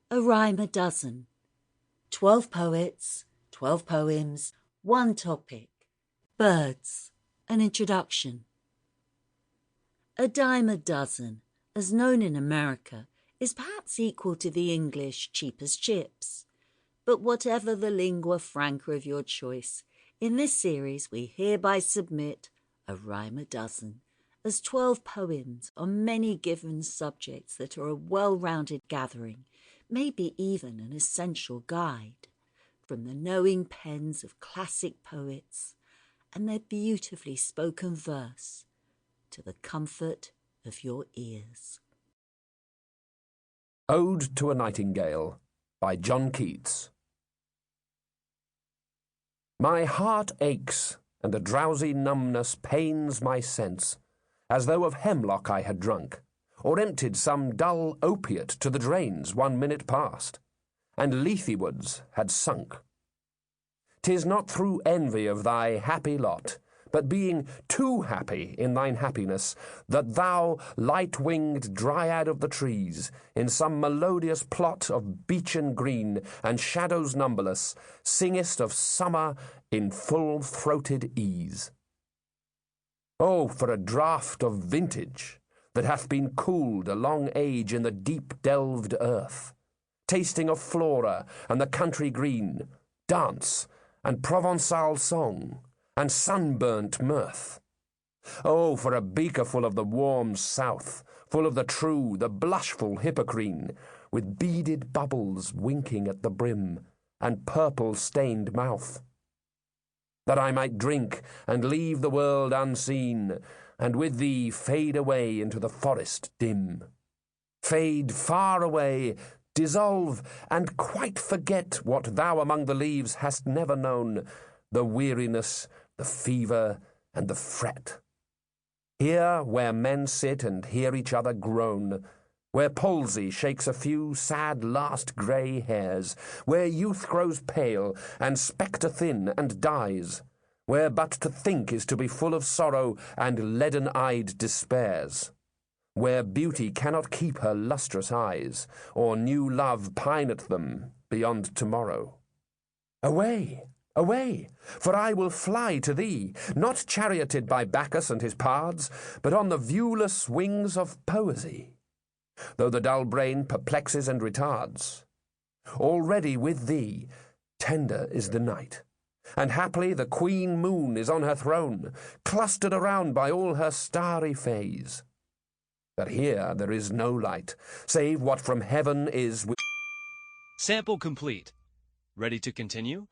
A Rhyme a Dozen. 12 poets, 12 poems, one topic. Birds. An introduction. A dime a dozen, as known in America, is perhaps equal to the English cheap as chips. But whatever the lingua franca of your choice, in this series we hereby submit a rhyme a dozen, as 12 poems on many given subjects that are a well-rounded gathering, maybe even an essential guide, from the knowing pens of classic poets and their beautifully spoken verse to the comfort of your ears. Ode to a Nightingale by John Keats. My heart aches, and a drowsy numbness pains my sense, as though of hemlock I had drunk, or emptied some dull opiate to the drains 1 minute past, and leafywards had sunk. 'Tis not through envy of thy happy lot, but being too happy in thine happiness, that thou, light-winged dryad of the trees, in some melodious plot of beechen green and shadows numberless, singest of summer in full-throated ease. Oh, for a draught of vintage that hath been cooled a long age in the deep-delved earth, tasting of flora and the country green, dance and Provençal song, and sunburnt mirth. Oh, for a beaker full of the warm south, full of the true, the blushful Hippocrene, with beaded bubbles winking at the brim, and purple-stained mouth, that I might drink and leave the world unseen, and with thee fade away into the forest dim. Fade far away, dissolve, and quite forget what thou among the leaves hast never known, the weariness, the fever, and the fret. Here, where men sit and hear each other groan, where palsy shakes a few sad last grey hairs, where youth grows pale and spectre thin and dies, where but to think is to be full of sorrow and leaden-eyed despairs, where beauty cannot keep her lustrous eyes, or new love pine at them beyond tomorrow. Away! Away, for I will fly to thee, not charioted by Bacchus and his pards, but on the viewless wings of poesy, though the dull brain perplexes and retards. Already with thee tender is the night, and haply the queen moon is on her throne, clustered around by all her starry fays. But here there is no light, save what from heaven is. Sample complete. Ready to continue?